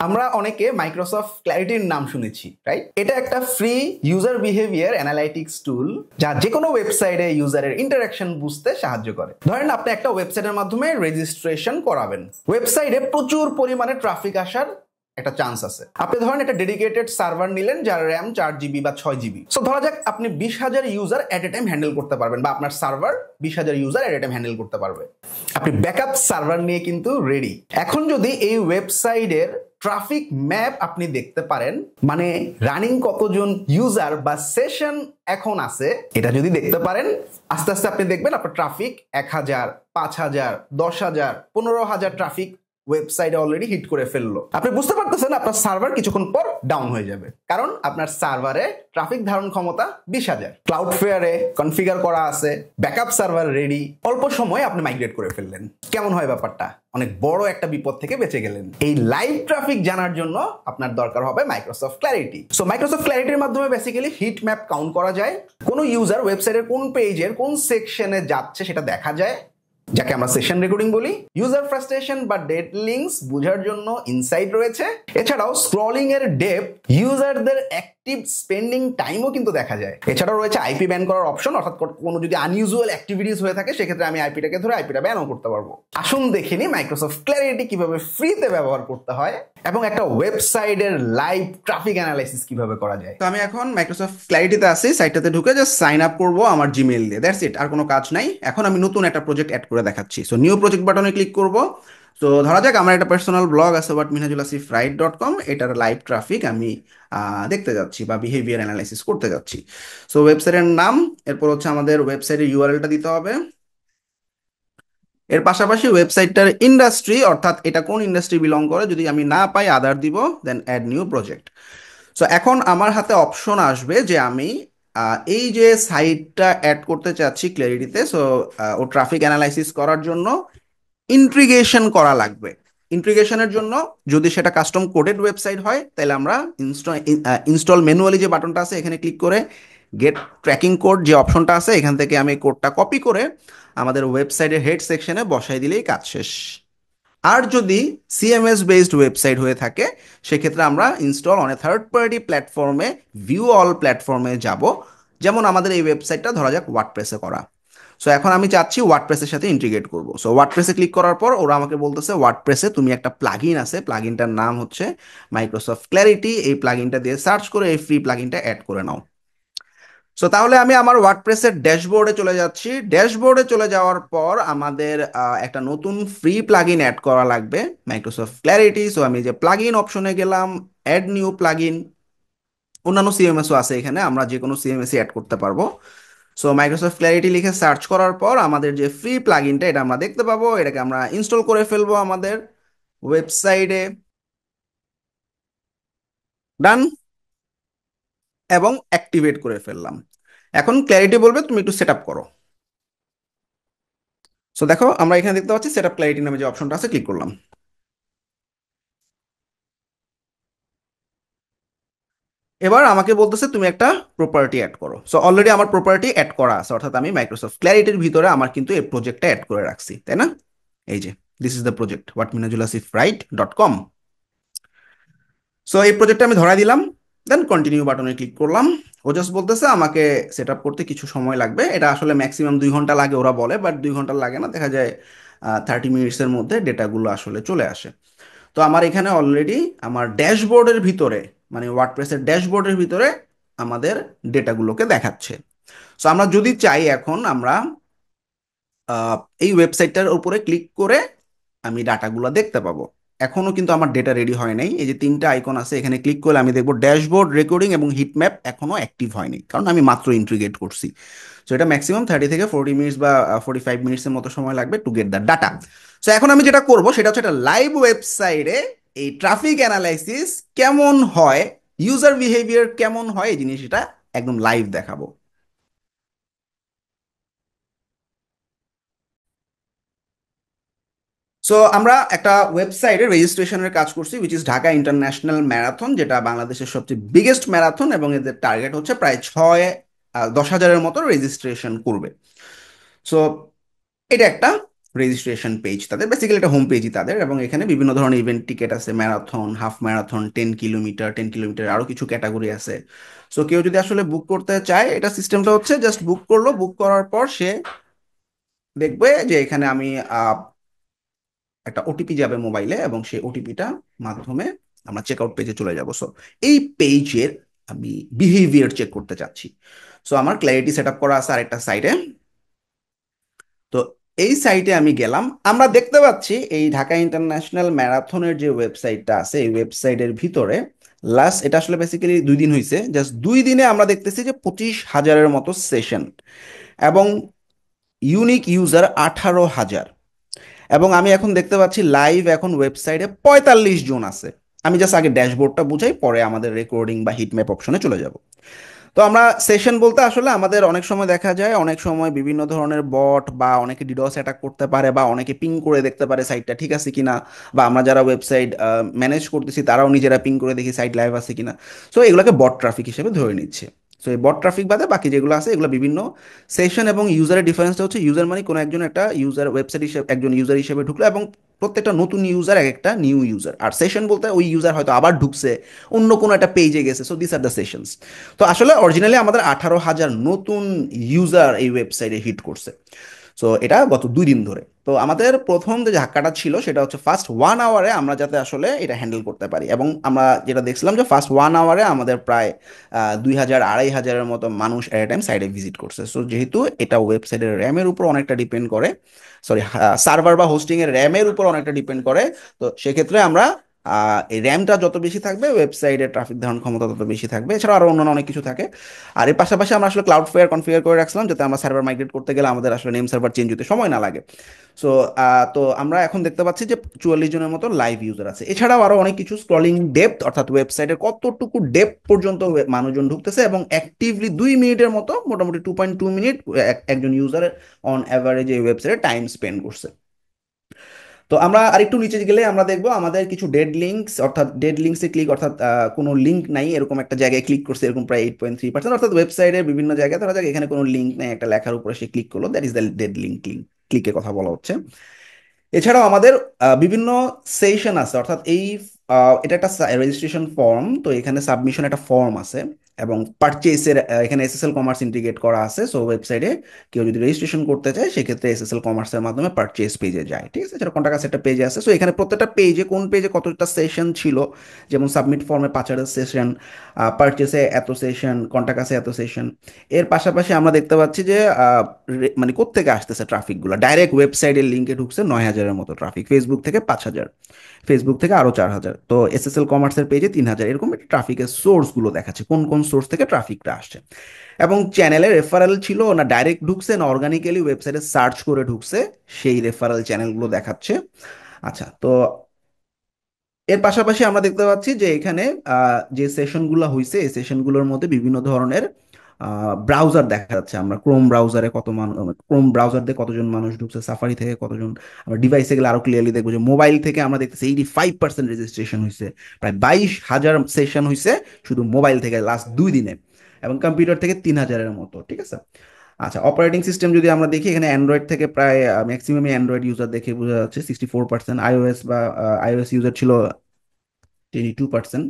আমরা অনেকে মাইক্রোসফট ক্ল্যারিটির নাম শুনেছি, রাইট? এটা একটা ফ্রি ইউজার বিহেভিয়ার অ্যানালাইটিক্স টুল যা যে কোনো ওয়েবসাইটে ইউজারের ইন্টারাকশন বুঝতে সাহায্য করে। ধরেন আপনি একটা ওয়েবসাইটের মাধ্যমে রেজিস্ট্রেশন করাবেন, ওয়েবসাইটে প্রচুর পরিমাণে ট্রাফিক আসার একটা চান্স আছে। আপনি ধরেন একটা ডেডিকেটেড সার্ভার নিলেন যার র্যাম 4 GB বা 6 GB। সো ধরা যাক আপনি 20,000 ইউজার এট এ টাইম হ্যান্ডেল করতে পারবেন, বা আপনার সার্ভার 20,000 ইউজার এট এ টাইম হ্যান্ডেল করতে পারবে। আপনি ব্যাকআপ সার্ভার নিয়ে কিন্তু রেডি। এখন যদি এই ওয়েবসাইটের ট্রাফিক ম্যাপ আপনি দেখতে পারেন, মানে রানিং কতজন ইউজার বা সেশন এখন আছে, এটা যদি দেখতে পারেন, আস্তে আস্তে আপনি দেখবেন আপনার ট্রাফিক 1,000, 5,000, 10,000, 15,000 ট্রাফিক ওয়েবসাইটে অলরেডি হিট করে ফেললো। আপনি বুঝতে পারতেছেন আপনার সার্ভার কিছুক্ষণ পর ডাউন হয়ে যাবে, কারণ আপনার সার্ভারে ট্রাফিক ধারণ ক্ষমতা 20,000, ক্লাউডফেয়ারে কনফিগার করা আছে, ব্যাকআপ সার্ভার রেডি, অল্প সময়ে আপনি মাইগ্রেট করে ফেললেন। কেমন হয় ব্যাপারটা? অনেক বড় একটা বিপদ থেকে বেঁচে গেলেন। এই লাইভ ট্রাফিক জানার জন্য আপনার দরকার হবে মাইক্রোসফট ক্ল্যারিটি। সো মাইক্রোসফট ক্ল্যারিটির মাধ্যমে বেসিক্যালি হিট ম্যাপ কাউন্ট করা যায়, কোন ইউজার ওয়েবসাইটের কোন পেজের কোন সেকশনে যাচ্ছে সেটা দেখা যায়, যাকে আমরা সেশন রেকর্ডিং বলি। ইউজার ফ্রাস্ট্রেশন বা ডেড লিঙ্কস বোঝার জন্য ইনসাইট রয়েছে। এছাড়াও স্ক্রলিং এর ডেপথ, ইউজারদের অ্যাক্টিভ স্পেন্ডিং টাইমও কিন্তু দেখা যায়। এছাড়াও রয়েছে আইপি ব্যান করার অপশন, অর্থাৎ কোনো যদি আনইউজুয়াল অ্যাক্টিভিটিস হয়ে থাকে সেক্ষেত্রে আমি আইপিটাকে ধরে আইপিটা ব্যানও করতে পারবো। আসুন দেখিনি মাইক্রোসফট ক্ল্যারিটি কিভাবে ফ্রিতে ব্যবহার করতে হয় এবং একটা ওয়েবসাইটের লাইভ ট্রাফিক অ্যানালাইসিস কিভাবে করা যায়। তো আমি এখন মাইক্রোসফট ক্ল্যারিটিতে আছি, সাইটটাতে ঢুকে জাস্ট সাইন আপ করবো আমার জিমেইল দিয়ে, দ্যাটস ইট, আর কোনো কাজ নাই। এখন আমি নতুন একটা প্রজেক্ট অ্যাড করে দেখাচ্ছি। সো নিউ প্রজেক্ট বাটনে ক্লিক করব। তো ধরা যাক আমার একটা পার্সোনাল ব্লগ আছে whatminhajullasifwrite.com, এটার লাইভ ট্রাফিক আমি দেখতে যাচ্ছি বা বিহেভিয়ার অ্যানালাইসিস করতে যাচ্ছি। সো ওয়েবসাইটের নাম, এরপর হচ্ছে আমাদের ওয়েবসাইটের ইউআরএলটা দিতে হবে। এর পাশাপাশি ওয়েবসাইটটার ইন্ডাস্ট্রি, অর্থাৎ এটা কোন ইন্ডাস্ট্রি বিলং করে, যদি আমি না পাই আদার দিব, দেন অ্যাড নিউ প্রজেক্ট। সো এখন আমার হাতে অপশন আসবে যে আমি এই যে সাইটটা অ্যাড করতে চাচ্ছি ক্ল্যারিটিতে, সো ও ট্রাফিক অ্যানালাইসিস করার জন্য ইন্টিগ্রেশন করা লাগবে। ইন্টিগ্রেশনের জন্য যদি সেটা কাস্টম কোডেড ওয়েবসাইট হয় তাহলে আমরা ইনস্টল ম্যানুয়ালি যে বাটনটা আছে এখানে ক্লিক করে গেট ট্র্যাকিং কোড যে অপশনটা আছে এখান থেকে আমি কোডটা কপি করে আমাদের ওয়েবসাইটের হেড সেকশনে বসাই দিলেই কাজ শেষ। আর যদি সিএমএস বেসড ওয়েবসাইট হয়ে থাকে সেক্ষেত্রে আমরা install on a third party প্ল্যাটফর্মে ভিউ অল প্ল্যাটফর্মে যাব, যেমন আমাদের এই ওয়েবসাইটটা ধরা যাক ওয়ার্ডপ্রেসে করা। সো এখন আমি চাচ্ছি ওয়ার্ডপ্রেসের সাথে ইন্টিগ্রেট করব। সো ওয়ার্ডপ্রেসে ক্লিক করার পর ওরা আমাকে বলতেছে ওয়ার্ডপ্রেসে তুমি একটা প্লাগইন আছে, প্লাগইনটার নাম হচ্ছে মাইক্রোসফট ক্ল্যারিটি, এই প্লাগইনটা দিয়ে সার্চ করে এই ফ্রি প্লাগইনটা অ্যাড করে নাও। সো তাহলে আমি আমার ওয়ার্ডপ্রেসের ড্যাশবোর্ডে চলে যাচ্ছি। ড্যাশবোর্ডে চলে যাওয়ার পর আমাদের একটা নতুন ফ্রি প্লাগইন অ্যাড করা লাগবে মাইক্রোসফট ক্ল্যারিটি। সো আমি যে প্লাগইন অপশনে গেলাম, অ্যাড নিউ প্লাগইন, অন্যান্য সিএমএসও আছে এখানে, আমরা যে কোনো সিএমএসই অ্যাড করতে পারবো। সো মাইক্রোসফট ক্ল্যারিটি লিখে সার্চ করার পর আমাদের যে ফ্রি প্লাগইনটা এটা আমরা দেখতে পাবো, এটাকে আমরা ইনস্টল করে ফেলবো আমাদের ওয়েবসাইটে। ডান, এবং অ্যাক্টিভেট করে ফেললাম। এখন ক্ল্যারিটি বলবে তুমি একটু সেট আপ করো। সো দেখো আমরা এখানে দেখতে পাচ্ছি সেট আপ ক্ল্যারিটি নামে যে অপশনটা আছে, ক্লিক করলাম। এবার আমাকে বলতেছে তুমি একটা প্রপার্টি অ্যাড করো। সো অলরেডি আমার প্রপার্টি অ্যাড করা আছে, অর্থাৎ আমি মাইক্রোসফট ক্ল্যারিটির ভিতরে আমার কিন্তু এই প্রজেক্টটা অ্যাড করে রাখছি, তাই না? এই যে this is the project whatminhajullasifwrite.com। So এই প্রজেক্টটা আমি ধরাই দিলাম, দেন কন্টিনিউ বাটনে ক্লিক করলাম। ও জাস্ট বলতেছে আমাকে সেট আপ করতে কিছু সময় লাগবে, এটা আসলে ম্যাক্সিমাম 2 ঘন্টা লাগে ওরা বলে, বাট 2 ঘন্টা লাগে না, দেখা যায় 30 মিনিটসের মধ্যে ডেটাগুলো আসলে চলে আসে। তো আমার এখানে অলরেডি আমার ড্যাশবোর্ডের ভিতরে, মানে ওয়ার্ডপ্রেসের ড্যাশবোর্ডের ভিতরে আমাদের ডেটাগুলোকে দেখাচ্ছে। সো আমরা যদি চাই এখন আমরা এই ওয়েবসাইটটার উপরে ক্লিক করে আমি ডাটাগুলো দেখতে পাবো। এখনো কিন্তু আমার ডেটা রেডি হয় নাই। এই যে 3টা আইকন আছে এখানে ক্লিক করলে আমি দেখবো ড্যাশবোর্ড, রেকর্ডিং এবং হিটম্যাপ এখনো অ্যাক্টিভ হয়নি, কারণ আমি মাত্র ইন্টিগ্রেট করছি। সো এটা ম্যাক্সিমাম 30 থেকে 40 মিনিটস বা 45 মিনিটসের মতো সময় লাগবে to get the data. So এখন আমি যেটা করবো সেটা হচ্ছে একটা লাইভ ওয়েবসাইটে এই ট্রাফিক অ্যানালাইসিস কেমন হয়, ইউজার বিহেভিয়ার কেমন হয়, এই জিনিসটা একদম লাইভ দেখাবো। সো আমরা একটা ওয়েবসাইটে রেজিস্ট্রেশনের কাজ করছি, which is Dhaka international marathon, যেটা বাংলাদেশের সবচেয়ে বিগেস্ট ম্যারাথন, এবং এদের টার্গেট হচ্ছে প্রায় 10,000-এর মতো রেজিস্ট্রেশন করবে। সো এটা একটা রেজিস্ট্রেশন পেজ তাদের, বেসিক্যালি এটা হোম পেজই তাদের, এবং এখানে বিভিন্ন ধরনের ইভেন্ট টিকেট আছে, marathon, half marathon, 10 kilometre, 10 kilometre আরো কিছু ক্যাটাগরি আছে। সো কেউ যদি আসলে বুক করতে চায়, এটা সিস্টেমটা হচ্ছে জাস্ট বুক করলো, বুক করার পর সে দেখবে যে এখানে আমি একটা ওটিপি যাবে মোবাইলে, এবং সেই ওটিপিটা মাধ্যমে আমরা চেক আউট পেজে চলে যাব। সো এই পেজের আমি বিহেভিয়ার চেক করতে চাচ্ছি। সো আমার ক্ল্যারিটি সেট আপ করা আছে আরেকটা সাইডে। তো এই সাইটে আমি গেলাম, আমরা দেখতে পাচ্ছি এই ঢাকা ইন্টারন্যাশনাল ম্যারাথনের যে ওয়েবসাইটটা আছে, এই ওয়েবসাইটের ভিতরে লাস্ট, এটা আসলে বেসিক্যালি 2 দিন হয়েছে, জাস্ট 2 দিনে আমরা দেখতেছি যে 25,000-এর মতো সেশন, এবং ইউনিক ইউজার 18,000। এবং আমি এখন দেখতে পাচ্ছি লাইভ এখন ওয়েবসাইটে 45 জন আছে। আমি জাস্ট আগে ড্যাশবোর্ডটা বুঝাই, পরে আমাদের রেকর্ডিং বা হিটম্যাপ অপশনে চলে যাব। তো আমরা সেশন বলতে আসলে আমাদের অনেক সময় দেখা যায়, অনেক সময় বিভিন্ন ধরনের বট বা অনেকে ডিডোস অ্যাটাক করতে পারে, বা অনেকে পিং করে দেখতে পারে সাইটটা ঠিক আছে কিনা, বা আমরা যারা ওয়েবসাইট ম্যানেজ করতেছি তারাও নিজেরা পিং করে দেখি সাইট লাইভ আছে কিনা। সো এগুলোকে বট ট্রাফিক হিসেবে ধরে নিচ্ছে। সো এই বট ট্রাফিক বাদে বাকি যেগুলো আছে এগুলো বিভিন্ন সেশন, এবং ইউজারের ডিফারেন্সটা হচ্ছে ইউজার মানে কোনো একজন একটা ইউজার ওয়েবসাইট হিসেবে একজন ইউজার হিসেবে ঢুকলো, এবং প্রত্যেকটা নতুন ইউজার এক একটা নিউ ইউজার। আর সেশন বলতে ওই ইউজার হয়তো আবার ঢুকছে, অন্য কোনো একটা পেজে গেছে। So this are the sessions. তো আসলে অরিজিনালি আমাদের 18,000 নতুন ইউজার এই ওয়েবসাইটে হিট করছে। সো এটা গত 2 দিন ধরে। তো আমাদের প্রথম যে ধাক্কাটা ছিল সেটা হচ্ছে ফার্স্ট 1 আওয়ারে আমরা যাতে আসলে এটা হ্যান্ডেল করতে পারি, এবং আমরা যেটা দেখছিলাম যে ফার্স্ট 1 আওয়ারে আমাদের প্রায় 2,000 2,500-এর মতো মানুষ এট এ টাইম সাইটে ভিজিট করছে। সো যেহেতু এটা ওয়েবসাইটের র্যামের উপর অনেকটা ডিপেন্ড করে, সরি, সার্ভার বা হোস্টিং এর র্যামের উপর অনেকটা ডিপেন্ড করে। তো সেক্ষেত্রে আমরা এই র্যামটা যত বেশি থাকবে ওয়েবসাইটের ট্রাফিক ধারণ ক্ষমতা তত বেশি থাকবে। এছাড়াও আরো অন্যান্য অনেক কিছু থাকে। আর এর পাশাপাশি আমরা আসলে ক্লাউড ফেয়ার কনফিগার করে রাখছিলাম যাতে আমরা সার্ভার মাইগ্রেট করতে গেলে আমাদের আসলে নেম সার্ভার চেঞ্জ হতে সময় না লাগে। সো তো আমরা এখন দেখতে পাচ্ছি যে 44 জনের মতো লাইভ ইউজার আছে। এছাড়াও আরো অনেক কিছু স্ক্রলিং ডেপথ, অর্থাৎ ওয়েবসাইটের কতটুকু ডেপথ পর্যন্ত মানুষজন ঢুকতেছে, এবং অ্যাক্টিভলি 2 মিনিটের মতো, মোটামুটি 2.2 মিনিট একজন ইউজারের অন অ্যাভারেজ এই ওয়েবসাইটে টাইম স্পেন্ড করছে। তো আমরা আরেকটু নিচে গেলে আমরা দেখবো আমাদের কিছু ডেড লিঙ্কস, অর্থাৎ ডেড লিঙ্কসে ক্লিক, অর্থাৎ কোনো লিঙ্ক নাই এরকম একটা জায়গায় ক্লিক করছে এরকম প্রায় 8.3%। অর্থাৎ ওয়েবসাইটের বিভিন্ন জায়গায় ধরা যাক এখানে কোনো লিঙ্ক নেই, একটা লেখার উপরে সে ক্লিক করলো, that is the dead link, ক্লিকের কথা বলা হচ্ছে। এছাড়াও আমাদের বিভিন্ন সেশন আছে, অর্থাৎ এটা একটা রেজিস্ট্রেশন ফর্ম, তো এখানে সাবমিশন একটা ফর্ম আছে, এবং পারচেসের এখানে এসএসএল কমার্স ইন্টিগ্রেট করা আছে। সো ওয়েবসাইটে কেউ যদি রেজিস্ট্রেশন করতে চায় সেক্ষেত্রে এসএসএল কমার্সের মাধ্যমে পারচেস পেজে যায়, ঠিক আছে। এছাড়া কন্টাক্ট কাছে একটা পেজ আছে। সো এখানে প্রত্যেকটা পেজে কোন পেজে কতটা সেশন ছিল, যেমন সাবমিট ফর্মে 5,000 সেশন, পারচেসে এত সেশন, কন্টাক্ট কাছে এত সেশন। এর পাশাপাশি আমরা দেখতে পাচ্ছি যে মানে কোত্থেকে আসতেছে ট্রাফিকগুলো, ডাইরেক্ট ওয়েবসাইটের লিঙ্কে ঢুকছে 9,000-এর মতো ট্রাফিক, ফেসবুক থেকে 5,000, ফেসবুক থেকে আরো 4,000, তো এসএসএল কমার্সের পেজে 3,000, এরকম একটা ট্রাফিকের সোর্স গুলো দেখাচ্ছে কোন কোন সোর্স থেকে ট্রাফিকটা আসছে। এবং চ্যানেলের রেফারেল ছিল না ডাইরেক্ট ঢুকছে না অর্গানিক্যালি ওয়েবসাইটে সার্চ করে ঢুকছে, সেই রেফারেল চ্যানেলগুলো দেখাচ্ছে। আচ্ছা, তো এর পাশাপাশি আমরা দেখতে পাচ্ছি যে এখানে যে সেশনগুলো হয়েছে এই সেশনগুলোর মধ্যে বিভিন্ন ধরনের ব্রাউজার দেখা যাচ্ছে। আমরা ক্রোম ব্রাউজারে ক্রোম ব্রাউজার দিয়ে কতজন মানুষ ঢুকছে, সাফারি থেকে কতজন, আমরা ডিভাইসে গেলে আরো ক্লিয়ারলি দেখবো যে মোবাইল থেকে আমরা দেখতেছি 85% রেজিস্ট্রেশন হয়েছে, প্রায় 22,000 সেশন হয়েছে শুধু মোবাইল থেকে লাস্ট 2 দিনে, এবং কম্পিউটার থেকে 3,000-এর মতো, ঠিক আছে। আচ্ছা, অপারেটিং সিস্টেম যদি আমরা দেখি, এখানে অ্যান্ড্রয়েড থেকে প্রায় ম্যাক্সিমামই অ্যান্ড্রয়েড ইউজার দেখে বোঝা যাচ্ছে 64%, আইওএস বা আইওএস ইউজার ছিল 22%।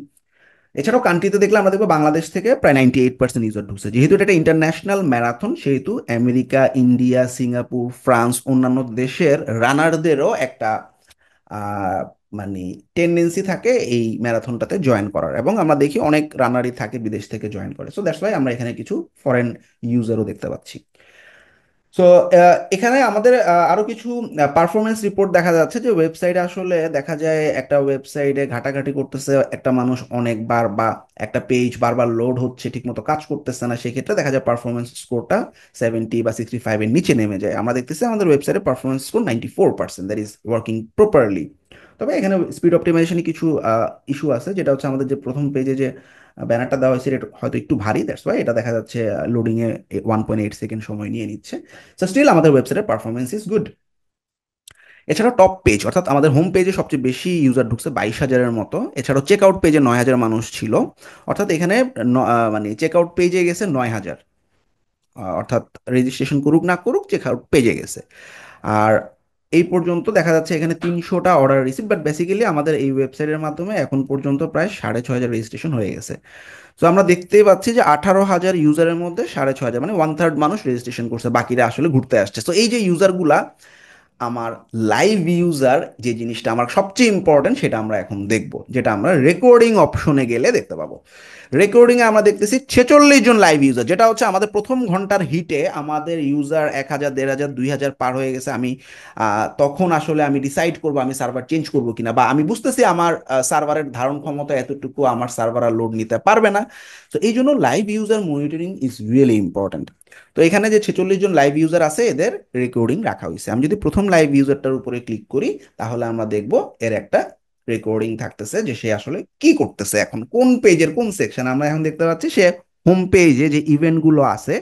এছাড়াও কান্ট্রিতে দেখলে আমরা দেখবো বাংলাদেশ থেকে প্রায় 98% ইউজার ঢুকছে। যেহেতু এটা একটা ইন্টারন্যাশনাল ম্যারাথন সেহেতু আমেরিকা, ইন্ডিয়া, সিঙ্গাপুর, ফ্রান্স, অন্যান্য দেশের রানারদেরও একটা আহ, মানে টেন্ডেন্সি থাকে এই ম্যারাথনটাতে জয়েন করার, এবং আমরা দেখি অনেক রানারই থাকে বিদেশ থেকে জয়েন করে। সো দ্যাটস ওয়াই আমরা এখানে কিছু ফরেন ইউজারও দেখতে পাচ্ছি। সো এখানে আমাদের আরো কিছু পারফরমেন্স রিপোর্ট দেখা যাচ্ছে যে ওয়েবসাইটে আসলে দেখা যায় একটা ওয়েবসাইটে ঘাটাঘাটি করতেছে একটা মানুষ অনেকবার, বা একটা পেজ বারবার লোড হচ্ছে ঠিকমতো কাজ করতেছে না, সেক্ষেত্রে দেখা যায় পারফরমেন্স স্কোরটা 70 বা 65-এর নিচে নেমে যায়। আমরা দেখতেছি আমাদের ওয়েবসাইটে performance score 94%, that is working properly. তবে এখানে স্পিড অপটিমাইজেশনে কিছু ইস্যু আছে, যেটা হচ্ছে আমাদের যে প্রথম পেজে যে ব্যানারটা দেওয়া হয়েছে এটা হয়তো একটু ভারী, দ্যাটস ওয়াই এটা দেখা যাচ্ছে লোডিং এ 1.8 সেকেন্ড সময় নিয়ে নিচ্ছে। সো স্টিল আমাদের ওয়েবসাইটের পারফরমেন্স ইজ গুড। এছাড়াও টপ পেজ, অর্থাৎ আমাদের হোম পেজে সবচেয়ে বেশি ইউজার ঢুকছে 22,000-এর মতো। এছাড়াও চেক আউট পেজে 9,000 মানুষ ছিল, অর্থাৎ এখানে মানে চেক আউট পেজে গেছে 9,000, অর্থাৎ রেজিস্ট্রেশন করুক না করুক চেক আউট পেজে গেছে। আর এই পর্যন্ত দেখা যাচ্ছে এখানে 300টা অর্ডার রিসিভ, বাট বেসিক্যালি আমাদের এই ওয়েবসাইটের মাধ্যমে এখন পর্যন্ত প্রায় 6,500 রেজিস্ট্রেশন হয়ে গেছে। তো আমরা দেখতেই পাচ্ছি যে 18,000 ইউজারের মধ্যে 6,500 মানে 1/3 মানুষ রেজিস্ট্রেশন করছে, বাকিরা আসলে ঘুরতে আসছে। তো এই যে ইউজারগুলা আমার লাইভ ইউজার, যে জিনিসটা আমার সবচেয়ে ইম্পর্টেন্ট সেটা আমরা এখন দেখব, যেটা আমরা রেকর্ডিং অপশনে গেলে দেখতে পাবো। রেকর্ডিংয়ে আমরা দেখতেছি 46 জন লাইভ ইউজার, যেটা হচ্ছে আমাদের প্রথম ঘন্টার হিটে আমাদের ইউজার 1,000, 1,500, 2,000 পার হয়ে গেছে। আমি তখন আসলে আমি ডিসাইড করবো আমি সার্ভার চেঞ্জ করবো কিনা, বা আমি বুঝতেছি আমার সার্ভারের ধারণ ক্ষমতা এতটুকু, আমার সার্ভার আর লোড নিতে পারবে না। তো এই জন্য live user monitoring is really important. তো এখানে যে 46 জন লাইভ ইউজার আছে এদের রেকর্ডিং রাখা হয়েছে। আমি যদি প্রথম লাইভ ইউজারটার উপরে ক্লিক করি, তাহলে আমরা দেখব এর একটা রেকর্ডিং থাকতেছে যে সে আসলে কি করতেছে, এখন কোন পেজের কোন সেকশন। আমরা এখন দেখতে পাচ্ছি সে হোম পেজে যে ইভেন্ট গুলো আছে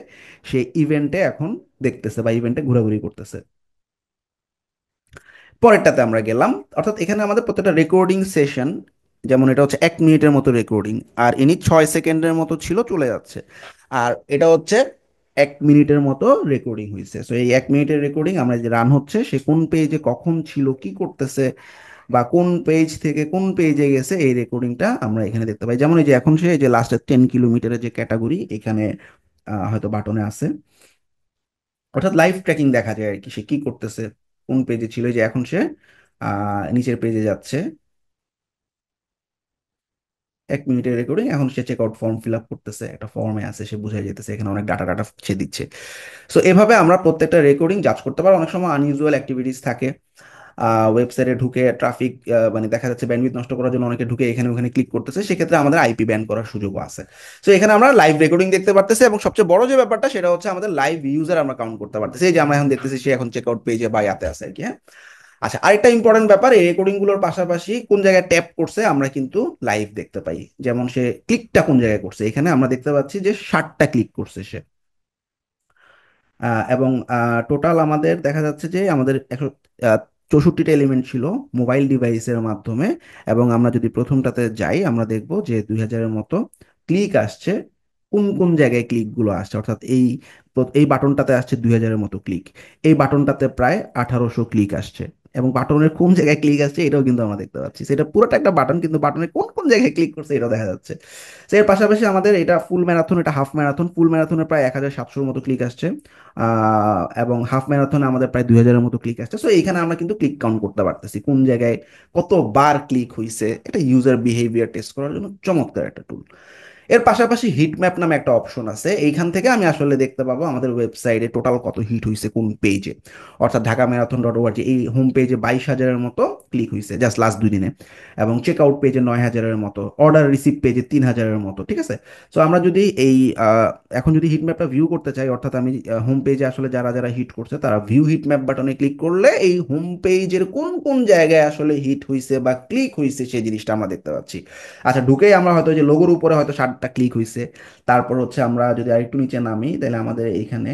সে ইভেন্টে এখন দেখতেছে বা ইভেন্টে ঘোরাঘুরি করতেছে। পরেরটাতে আমরা গেলাম, অর্থাৎ এখানে আমাদের প্রত্যেকটা রেকর্ডিং সেশন, যেমন এটা হচ্ছে 1 মিনিটের মতো রেকর্ডিং, আর ইনি 6 সেকেন্ডের মতো ছিল, চলে যাচ্ছে। আর এটা হচ্ছে 1 মিনিটের মতো রেকর্ডিং হয়েছে। সো এই 1 মিনিটের রেকর্ডিং আমরা যে রান হচ্ছে, সে কোন পেজে কখন ছিল, কি করতেছে, বা কোন পেজ থেকে কোন পেজে গেছে, এই রেকর্ডিংটা আমরা এখানে দেখতে পাই। যেমন এই যে এখন সে এই যে লাস্টের 10 কিলোমিটারের যে ক্যাটাগরি এখানে হয়তো বাটনে আছে, অর্থাৎ লাইভ ট্র্যাকিং দেখা যায় আর কি, সে কি করতেছে, কোন পেজে ছিল। এই যে এখন সে নিচের পেজে যাচ্ছে, 1 মিনিটের রেকর্ডিং, এখন সে check out form fill up করতেছে, একটা ফর্মে আছে, সে বুঝাই যেতেছে এখানে অনেক ডাটা ডাটা সে দিচ্ছে। সো এভাবে আমরা প্রত্যেকটা রেকর্ডিং জাজ করতে পারি। অনেক সময় আনইউজুয়াল অ্যাক্টিভিটিস থাকে, ওয়েবসাইটে ঢুকে ট্রাফিক, মানে দেখা যাচ্ছে ব্যান্ডউইথ নষ্ট করার জন্য অনেকে ঢুকে এখানে ওখানে ক্লিক করতেছে, সেক্ষেত্রে আমাদের আইপি ব্যান করার সুযোগও আছে। তো এখানে আমরা লাইভ রেকর্ডিং দেখতে পারতেছি, এবং সবচেয়ে বড় যে ব্যাপারটা সেটা হচ্ছে আমাদের লাইভ ইউজার আমরা কাউন্ট করতে পারতেছি। এই যে আমরা এখন দেখতেছি সে এখন চেক আউট পেজে বা ইয়াতে আছে আর কি, হ্যাঁ। আচ্ছা, আরেকটা ইম্পর্টেন্ট ব্যাপার, এই রেকর্ডিং গুলোর পাশাপাশি কোন জায়গায় ট্যাপ করছে আমরা কিন্তু লাইভ দেখতে পাই। যেমন সে ক্লিকটা কোন জায়গায় করছে, এখানে আমরা দেখতে পাচ্ছি যে 60টা ক্লিক করছে সে। এবং টোটাল আমাদের দেখা যাচ্ছে যে আমাদের 164টা এলিমেন্ট ছিল মোবাইল ডিভাইসের মাধ্যমে। এবং আমরা যদি প্রথমটাতে যাই, আমরা দেখব যে 2,000-এর মতো ক্লিক আসছে। কোন কোন জায়গায় ক্লিকগুলো আসছে, অর্থাৎ এই বাটনটাতে আসছে 2,000-এর মতো ক্লিক, এই বাটনটাতে প্রায় 1,800 ক্লিক আসছে। এবং বাটনের কোন জায়গায় ক্লিক আসছে এটাও কিন্তু আমরা দেখতে পাচ্ছি। সেটা পুরোটা একটা বাটন, কিন্তু বাটনের কোন কোন জায়গায় ক্লিক করছে এটাও দেখা যাচ্ছে। তো এর পাশাপাশি আমাদের এটা ফুল ম্যারাথন, এটা হাফ ম্যারাথন। ফুল ম্যারাথনে প্রায় 1,700-র মতো ক্লিক আসছে, এবং হাফ ম্যারাথনে আমাদের প্রায় 2,000-এর মতো ক্লিক আসছে। সো এইখানে আমরা কিন্তু ক্লিক কাউন্ট করতে পারতেছি, কোন জায়গায় কতবার ক্লিক হয়েছে। এটা ইউজার বিহেভিয়ার টেস্ট করার জন্য চমৎকার একটা টুল। এর পাশাপাশি হিট ম্যাপ নামে একটা অপশন আছে, এইখান থেকে আমি আসলে দেখতে পাবো আমাদের ওয়েবসাইটে টোটাল কত হিট হয়েছে কোন পেজে। অর্থাৎ ঢাকা ম্যারাথন.org এই হোম পেজে 22,000-এর মতো ক্লিক হয়েছে জাস্ট লাস্ট 2 দিনে, এবং চেক আউট পেজে 9,000-এর মতো, অর্ডার রিসিভ পেজে 3,000-এর মতো, ঠিক আছে। সো আমরা যদি এই এখন যদি হিট ম্যাপটা ভিউ করতে চাই, অর্থাৎ আমি হোম পেজে আসলে যারা যারা হিট করছে তারা ভিউ হিট ম্যাপ বাটনে ক্লিক করলে এই হোম পেজের কোন কোন জায়গায় আসলে হিট হয়েছে বা ক্লিক হয়েছে সেই জিনিসটা আমরা দেখতে পাচ্ছি। আচ্ছা, ঢুকেই আমরা হয়তো যে লোগোর উপরে হয়তো 60টা ক্লিক হয়েছে। তারপর হচ্ছে আমরা যদি আরেকটু নিচে নামি, তাহলে আমাদের এইখানে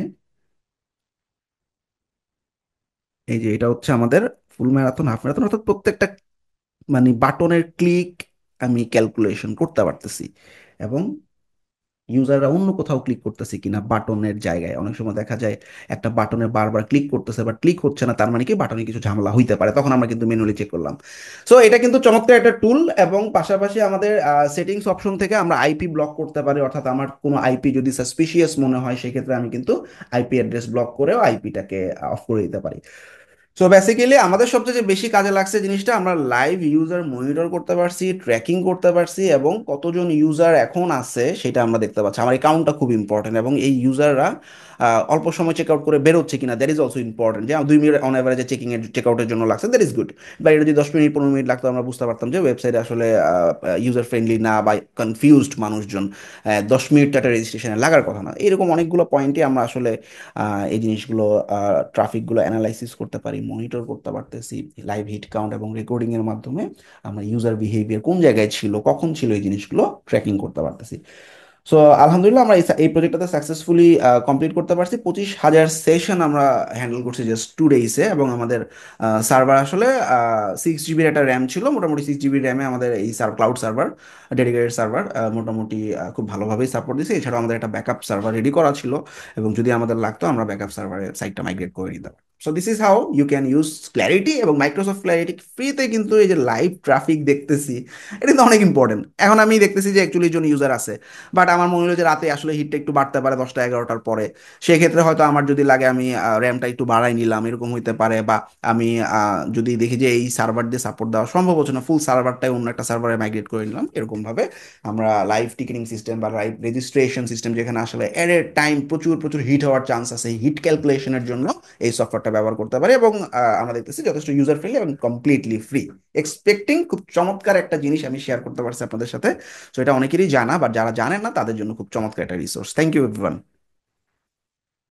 এই যে এটা হচ্ছে আমাদের ফুল ম্যারাথন, হাফ ম্যারাথন, অর্থাৎ প্রত্যেকটা মানে বাটনের ক্লিক আমি ক্যালকুলেশন করতে পারতেছি। এবং ইউজাররা অন্য কোথাও ক্লিক করতেছে কিনা বাটনের জায়গায়, অনেক সময় দেখা যায় একটা বাটনে বারবার ক্লিক করতেছে বাট ক্লিক হচ্ছে না, তার মানে কি বাটনে কিছু ঝামেলা হইতে পারে, তখন আমরা কিন্তু ম্যানুয়ালি চেক করলাম। সো এটা কিন্তু চমৎকার একটা টুল। এবং পাশাপাশি আমাদের সেটিংস অপশন থেকে আমরা আইপি ব্লক করতে পারি, অর্থাৎ আমার কোনো আইপি যদি সাসপিশিয়াস মনে হয় সেক্ষেত্রে আমি কিন্তু আইপি অ্যাড্রেস ব্লক করেও আইপিটাকে অফ করে দিতে পারি। সো বেসিক্যালি আমাদের সবচেয়ে যে বেশি কাজে লাগছে জিনিসটা, আমরা লাইভ ইউজার মনিটর করতে পারছি, ট্র্যাকিং করতে পারছি, এবং কতজন ইউজার এখন আছে সেটা আমরা দেখতে পাচ্ছি। আমার এই কাউন্টটা খুব ইম্পর্টেন্ট, এবং এই ইউজাররা অল্প সময় চেক আউট করে বেরোচ্ছে কিনা, দ্যাট ইজ অলসো ইম্পর্টেন্ট। যে 2 মিনিট অন অ্যাভারেজে চেক আউটের জন্য লাগছে, দ্যাট ইজ গুড। বা এটা যদি 10 মিনিট 15 মিনিট লাগতো, আমরা বুঝতে পারতাম যে ওয়েবসাইট আসলে ইউজার ফ্রেন্ডলি না, বা কনফিউজড মানুষজন, 10 মিনিট একটা রেজিস্ট্রেশনে লাগার কথা না। এরকম অনেকগুলো পয়েন্টে আমরা আসলে এই জিনিসগুলো, ট্রাফিকগুলো অ্যানালাইসিস করতে পারি, মনিটর করতে পারতেছি লাইভ হিট কাউন্ট এবং রেকর্ডিং এর মাধ্যমে। আমরা ইউজার বিহেভিয়ার কোন জায়গায় ছিল, কখন ছিল, এই জিনিসগুলো ট্র্যাকিং করতে পারতেছি। সো আলহামদুলিল্লাহ আমরা এই প্রজেক্টটাতে সাকসেসফুলি কমপ্লিট করতে পারছি। 25,000 সেশন আমরা হ্যান্ডেল করছি জাস্ট 2 ডেজে। এবং আমাদের সার্ভার আসলে 6 জিবির একটা র্যাম ছিল, মোটামুটি 6 জিবি র্যামে আমাদের এই ক্লাউড সার্ভার, ডেডিকেটেড সার্ভার মোটামুটি খুব ভালোভাবেই সাপোর্ট দিচ্ছে। এছাড়াও আমাদের একটা ব্যাকআপ সার্ভার রেডি করা ছিল, এবং যদি আমাদের লাগতো আমরা ব্যাকআপ সার্ভারে সাইটটা মাইগ্রেট করে নিতাম। So this is how you can use clarity. এবং মাইক্রোসফট ক্ল্যারিটি ফ্রিতে কিন্তু এই যে লাইভ ট্রাফিক দেখতেছি, এটা কিন্তু অনেক ইম্পর্টেন্ট। এখন আমি দেখতেছি যে 41 জন ইউজার আছে, বাট আমার মনে হলো যে রাতে আসলে হিটটা একটু বাড়তে পারে 10টা 11টার পরে। সেক্ষেত্রে হয়তো আমার যদি লাগে আমি র্যামটা একটু বাড়াই নিলাম, এরকম হইতে পারে। বা আমি যদি দেখি যে এই সার্ভার দিয়ে সাপোর্ট দেওয়া সম্ভব হচ্ছে না, ফুল সার্ভারটাই অন্য একটা সার্ভারে মাইগ্রেট করে নিলাম। এরকম ভাবে আমরা লাইভ টিকেটিং সিস্টেম বা লাইভ রেজিস্ট্রেশন সিস্টেম, যেখানে আসলে এট এ টাইম প্রচুর প্রচুর হিট হওয়ার চান্স আছে, হিট ক্যালকুলেশনের জন্য এই সফটওয়্যারটা ব্যবহার করতে পারি। এবং আমরা দেখতেছি যথেষ্ট ইউজার ফ্রেন্ডলি এবং কমপ্লিটলি ফ্রি। এক্সপেক্টিং খুব চমৎকার একটা জিনিস আমি শেয়ার করতে পারছি আপনাদের সাথে। তো এটা অনেকেরই জানা, বাট যারা জানেন না তাদের জন্য খুব চমৎকার একটা রিসোর্স। Thank you everyone.